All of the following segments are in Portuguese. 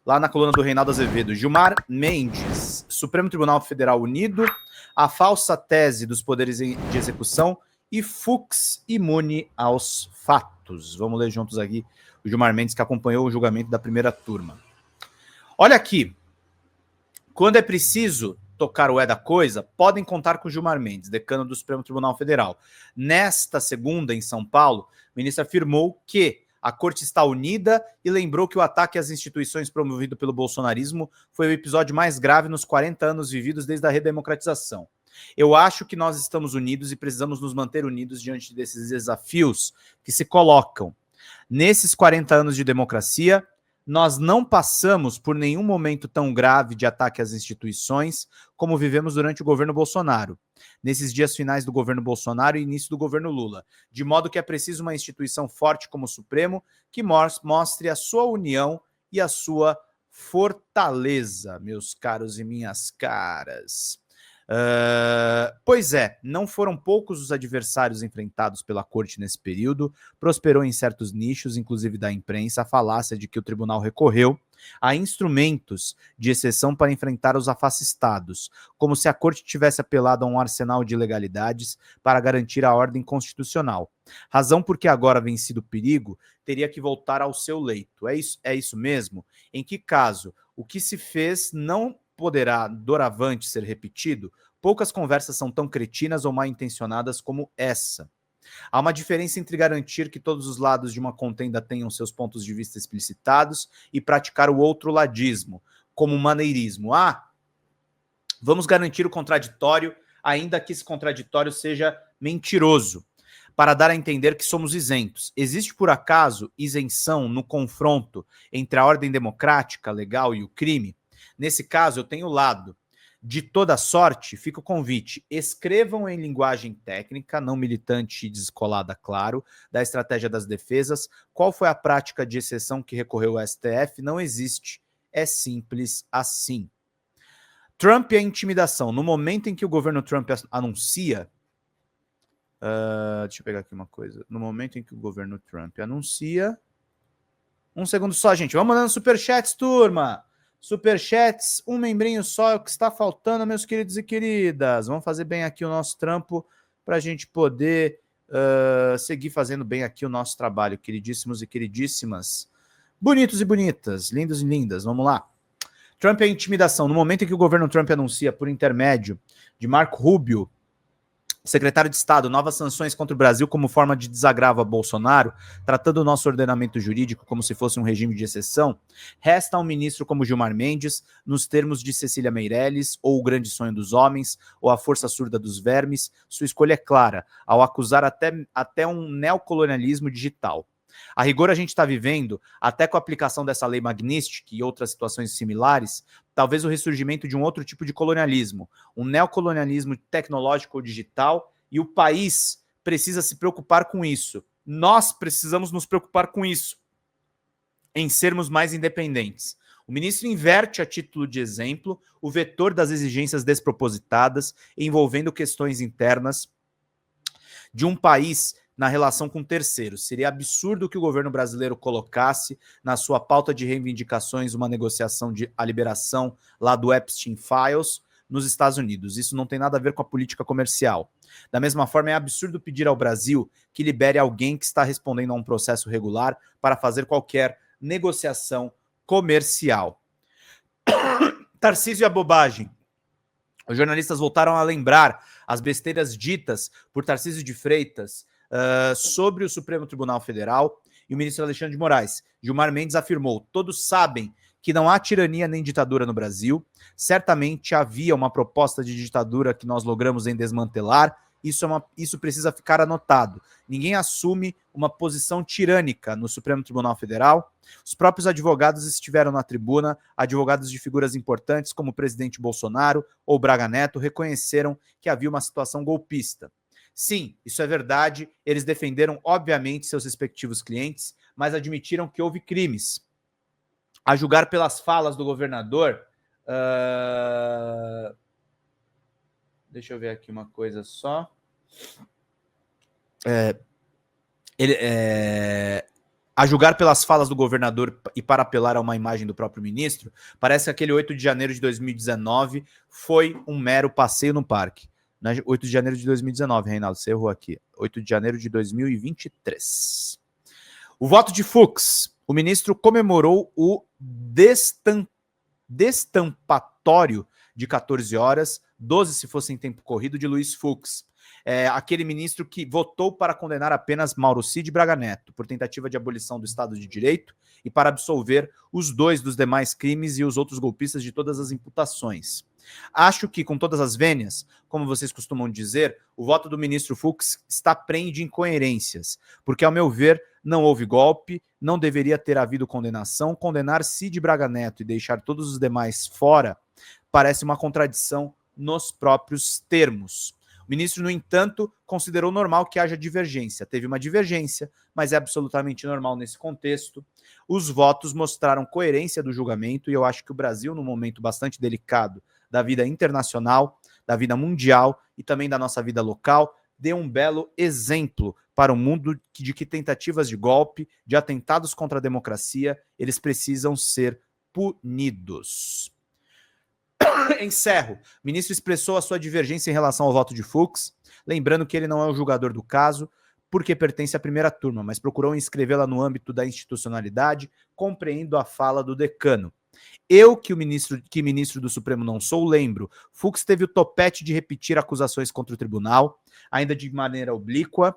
lá na coluna do Reinaldo Azevedo. Gilmar Mendes, Supremo Tribunal Federal unido, a falsa tese dos poderes de execução e Fux imune aos fatos. Vamos ler juntos aqui o Gilmar Mendes, que acompanhou o julgamento da primeira turma. Olha aqui, quando é preciso tocar o é da coisa, podem contar com o Gilmar Mendes, decano do Supremo Tribunal Federal. Nesta segunda, em São Paulo, o ministro afirmou que a corte está unida e lembrou que o ataque às instituições promovido pelo bolsonarismo foi o episódio mais grave nos 40 anos vividos desde a redemocratização. Eu acho que nós estamos unidos e precisamos nos manter unidos diante desses desafios que se colocam. Nesses 40 anos de democracia, nós não passamos por nenhum momento tão grave de ataque às instituições como vivemos durante o governo Bolsonaro, nesses dias finais do governo Bolsonaro e início do governo Lula, de modo que é preciso uma instituição forte como o Supremo que mostre a sua união e a sua fortaleza, meus caros e minhas caras. Pois é, não foram poucos os adversários enfrentados pela corte nesse período, prosperou em certos nichos, inclusive da imprensa, a falácia de que o tribunal recorreu a instrumentos de exceção para enfrentar os afascistados, como se a corte tivesse apelado a um arsenal de ilegalidades para garantir a ordem constitucional. Razão porque agora, vencido o perigo, teria que voltar ao seu leito. É isso mesmo? Em que caso, o que se fez não poderá doravante ser repetido? Poucas conversas são tão cretinas ou mal intencionadas como essa. Há uma diferença entre garantir que todos os lados de uma contenda tenham seus pontos de vista explicitados e praticar o outroladismo, como maneirismo. Vamos garantir o contraditório, ainda que esse contraditório seja mentiroso, para dar a entender que somos isentos. Existe, por acaso, isenção no confronto entre a ordem democrática, legal e o crime? Nesse caso, eu tenho lado. De toda sorte, fica o convite. Escrevam em linguagem técnica, não militante e descolada, claro, da estratégia das defesas. Qual foi a prática de exceção que recorreu ao STF? Não existe. É simples assim. Trump e a intimidação. No momento em que o governo Trump anuncia... deixa eu pegar aqui uma coisa. No momento em que o governo Trump anuncia... Um segundo só, gente. Vamos mandando superchats, turma. Superchats, um membrinho só é o que está faltando, meus queridos e queridas. Vamos fazer bem aqui o nosso trampo para a gente poder seguir fazendo bem aqui o nosso trabalho, queridíssimos e queridíssimas. Bonitos e bonitas, lindos e lindas. Vamos lá. Trump e a intimidação. No momento em que o governo Trump anuncia, por intermédio de Marco Rubio, secretário de Estado, novas sanções contra o Brasil como forma de desagravo a Bolsonaro, tratando o nosso ordenamento jurídico como se fosse um regime de exceção, resta a um ministro como Gilmar Mendes, nos termos de Cecília Meirelles, ou O Grande Sonho dos Homens, ou A Força Surda dos Vermes, sua escolha é clara, ao acusar até um neocolonialismo digital. A rigor, a gente está vivendo, até com a aplicação dessa lei Magnitsky e outras situações similares, talvez o ressurgimento de um outro tipo de colonialismo, um neocolonialismo tecnológico ou digital, e o país precisa se preocupar com isso. Nós precisamos nos preocupar com isso, em sermos mais independentes. O ministro inverte, a título de exemplo, o vetor das exigências despropositadas envolvendo questões internas de um país na relação com terceiros. Seria absurdo que o governo brasileiro colocasse na sua pauta de reivindicações uma negociação de a liberação lá do Epstein Files nos Estados Unidos. Isso não tem nada a ver com a política comercial. Da mesma forma, é absurdo pedir ao Brasil que libere alguém que está respondendo a um processo regular para fazer qualquer negociação comercial. Tarcísio e a bobagem. Os jornalistas voltaram a lembrar as besteiras ditas por Tarcísio de Freitas sobre o Supremo Tribunal Federal e o ministro Alexandre de Moraes. Gilmar Mendes afirmou: todos sabem que não há tirania nem ditadura no Brasil. Certamente havia uma proposta de ditadura que nós logramos em desmantelar. Isso precisa ficar anotado. Ninguém assume uma posição tirânica no Supremo Tribunal Federal. Os próprios advogados estiveram na tribuna, advogados de figuras importantes como o presidente Bolsonaro ou Braga Neto reconheceram que havia uma situação golpista. Sim, isso é verdade, eles defenderam, obviamente, seus respectivos clientes, mas admitiram que houve crimes. A julgar pelas falas do governador... Deixa eu ver aqui uma coisa só. A julgar pelas falas do governador e para apelar a uma imagem do próprio ministro, parece que aquele 8 de janeiro de 2019 foi um mero passeio no parque. 8 de janeiro de 2019, Reinaldo, você errou aqui. 8 de janeiro de 2023. O voto de Fux. O ministro comemorou o destampatório de 14 horas, 12 se fosse em tempo corrido, de Luiz Fux. Aquele ministro que votou para condenar apenas Mauro Cid e Braga Neto por tentativa de abolição do Estado de Direito e para absolver os dois dos demais crimes e os outros golpistas de todas as imputações. Acho que, com todas as vênias, como vocês costumam dizer, o voto do ministro Fux está preenche de incoerências, porque, ao meu ver, não houve golpe, não deveria ter havido condenação. Condenar Cid e Braga Neto e deixar todos os demais fora parece uma contradição nos próprios termos. O ministro, no entanto, considerou normal que haja divergência. Teve uma divergência, mas é absolutamente normal nesse contexto. Os votos mostraram coerência do julgamento e eu acho que o Brasil, num momento bastante delicado da vida internacional, da vida mundial e também da nossa vida local, deu um belo exemplo para o mundo de que tentativas de golpe, de atentados contra a democracia, eles precisam ser punidos. Encerro. O ministro expressou a sua divergência em relação ao voto de Fux, lembrando que ele não é o julgador do caso, porque pertence à primeira turma, mas procurou inscrevê-la no âmbito da institucionalidade, compreendo a fala do decano. Eu, que ministro do Supremo não sou, lembro. Fux teve o topete de repetir acusações contra o tribunal, ainda de maneira oblíqua,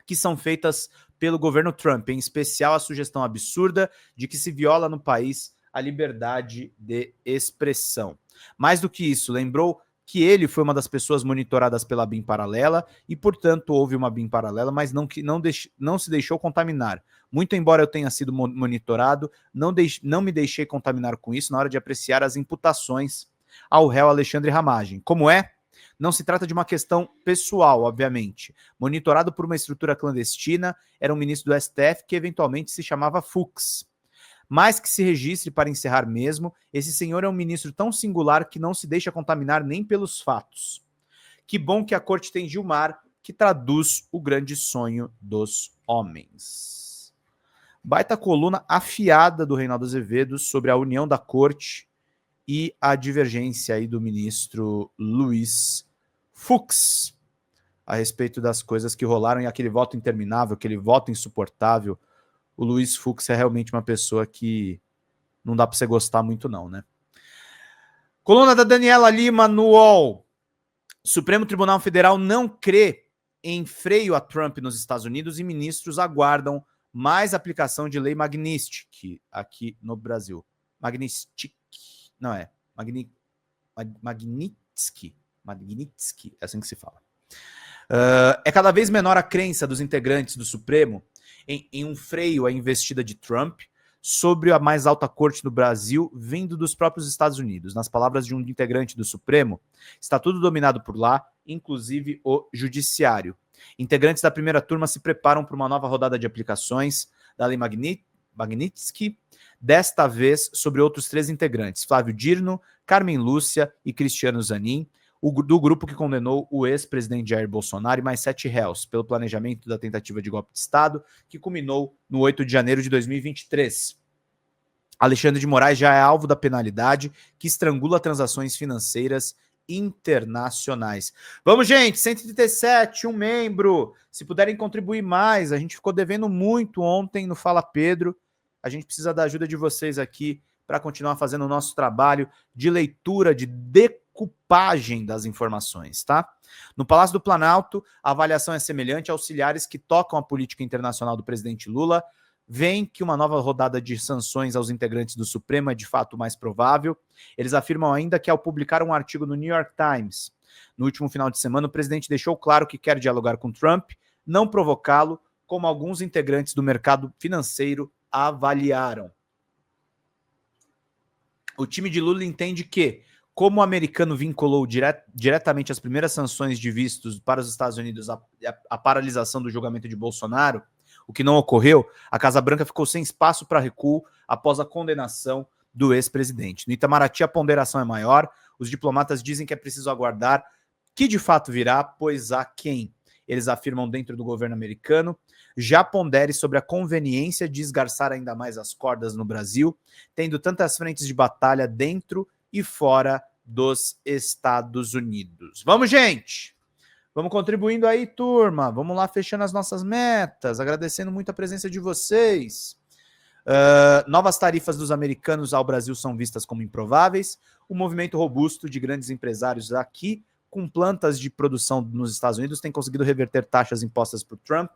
que são feitas pelo governo Trump, em especial a sugestão absurda de que se viola no país a liberdade de expressão. Mais do que isso, lembrou que ele foi uma das pessoas monitoradas pela BIM paralela e, portanto, houve uma BIM paralela, mas não se deixou contaminar. Muito embora eu tenha sido monitorado, não me deixei contaminar com isso na hora de apreciar as imputações ao réu Alexandre Ramagem. Como é? Não se trata de uma questão pessoal, obviamente. Monitorado por uma estrutura clandestina, era um ministro do STF que eventualmente se chamava Fux. Mas que se registre para encerrar mesmo, esse senhor é um ministro tão singular que não se deixa contaminar nem pelos fatos. Que bom que a corte tem Gilmar, que traduz o grande sonho dos homens. Baita coluna afiada do Reinaldo Azevedo sobre a união da corte e a divergência aí do ministro Luiz Fux a respeito das coisas que rolaram e aquele voto interminável, aquele voto insuportável. O Luiz Fux é realmente uma pessoa que não dá para você gostar muito não, né? Coluna da Daniela Lima no UOL. Supremo Tribunal Federal não crê em freio a Trump nos Estados Unidos e ministros aguardam mais aplicação de lei Magnitsky aqui no Brasil. Magnitsky, não é? Magnitsky, é assim que se fala. É cada vez menor a crença dos integrantes do Supremo em um freio à investida de Trump sobre a mais alta corte do Brasil, vindo dos próprios Estados Unidos. Nas palavras de um integrante do Supremo, está tudo dominado por lá, inclusive o judiciário. Integrantes da primeira turma se preparam para uma nova rodada de aplicações da lei Magnitsky, desta vez sobre outros 3 integrantes, Flávio Dirno, Carmen Lúcia e Cristiano Zanin, do grupo que condenou o ex-presidente Jair Bolsonaro e mais 7 réus pelo planejamento da tentativa de golpe de Estado, que culminou no 8 de janeiro de 2023. Alexandre de Moraes já é alvo da penalidade que estrangula transações financeiras internacionais. Vamos, gente, 137, um membro. Se puderem contribuir mais, a gente ficou devendo muito ontem no Fala Pedro. A gente precisa da ajuda de vocês aqui para continuar fazendo o nosso trabalho de leitura, de decupagem das informações, tá? No Palácio do Planalto, a avaliação é semelhante a auxiliares que tocam a política internacional do presidente Lula. Veem que uma nova rodada de sanções aos integrantes do Supremo é de fato mais provável. Eles afirmam ainda que, ao publicar um artigo no New York Times no último final de semana, o presidente deixou claro que quer dialogar com Trump, não provocá-lo, como alguns integrantes do mercado financeiro avaliaram. O time de Lula entende que, como o americano vinculou diretamente as primeiras sanções de vistos para os Estados Unidos à paralisação do julgamento de Bolsonaro, o que não ocorreu, a Casa Branca ficou sem espaço para recuo após a condenação do ex-presidente. No Itamaraty, a ponderação é maior. Os diplomatas dizem que é preciso aguardar que de fato virá, pois há quem eles afirmam dentro do governo americano já pondere sobre a conveniência de esgarçar ainda mais as cordas no Brasil, tendo tantas frentes de batalha dentro e fora dos Estados Unidos. Vamos, gente! Vamos contribuindo aí, turma. Vamos lá fechando as nossas metas, agradecendo muito a presença de vocês. Novas tarifas dos americanos ao Brasil são vistas como improváveis. O movimento robusto de grandes empresários aqui, com plantas de produção nos Estados Unidos, tem conseguido reverter taxas impostas por Trump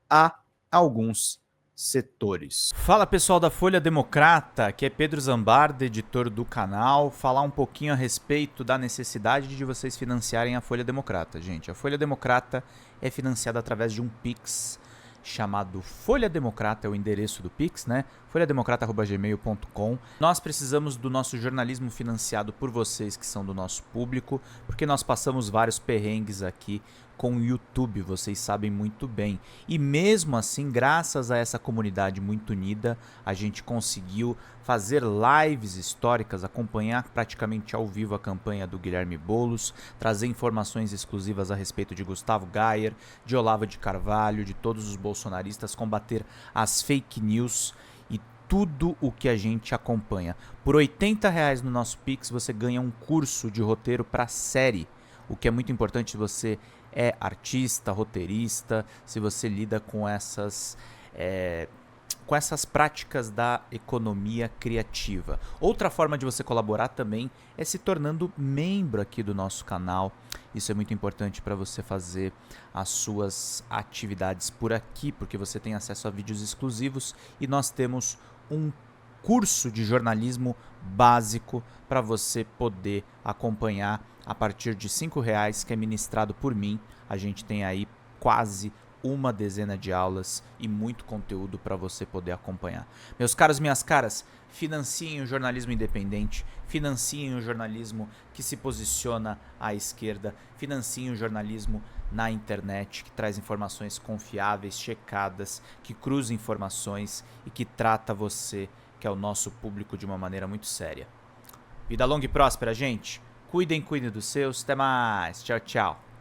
a alguns setores. Fala, pessoal da Folha Democrata, aqui é Pedro Zambarda, editor do canal. Falar um pouquinho a respeito da necessidade de vocês financiarem a Folha Democrata. Gente, a Folha Democrata é financiada através de um Pix chamado Folha Democrata, é o endereço do Pix, né? folhademocrata@gmail.com. Nós precisamos do nosso jornalismo financiado por vocês que são do nosso público, porque nós passamos vários perrengues aqui com o YouTube, vocês sabem muito bem. E mesmo assim, graças a essa comunidade muito unida, a gente conseguiu fazer lives históricas, acompanhar praticamente ao vivo a campanha do Guilherme Boulos, trazer informações exclusivas a respeito de Gustavo Gayer, de Olavo de Carvalho, de todos os bolsonaristas, combater as fake news e tudo o que a gente acompanha. Por R$80 no nosso Pix você ganha um curso de roteiro para série, o que é muito importante se você é artista, roteirista, se você lida com essas práticas da economia criativa. Outra forma de você colaborar também é se tornando membro aqui do nosso canal. Isso é muito importante para você fazer as suas atividades por aqui, porque você tem acesso a vídeos exclusivos e nós temos um curso de jornalismo básico para você poder acompanhar a partir de R$5, que é ministrado por mim. A gente tem aí quase uma dezena de aulas e muito conteúdo para você poder acompanhar. Meus caros, minhas caras, financiem o jornalismo independente, financiem o jornalismo que se posiciona à esquerda, financiem o jornalismo na internet, que traz informações confiáveis, checadas, que cruza informações e que trata você, que é o nosso público, de uma maneira muito séria. Vida longa e próspera, gente. Cuidem dos seus. Até mais. Tchau, tchau.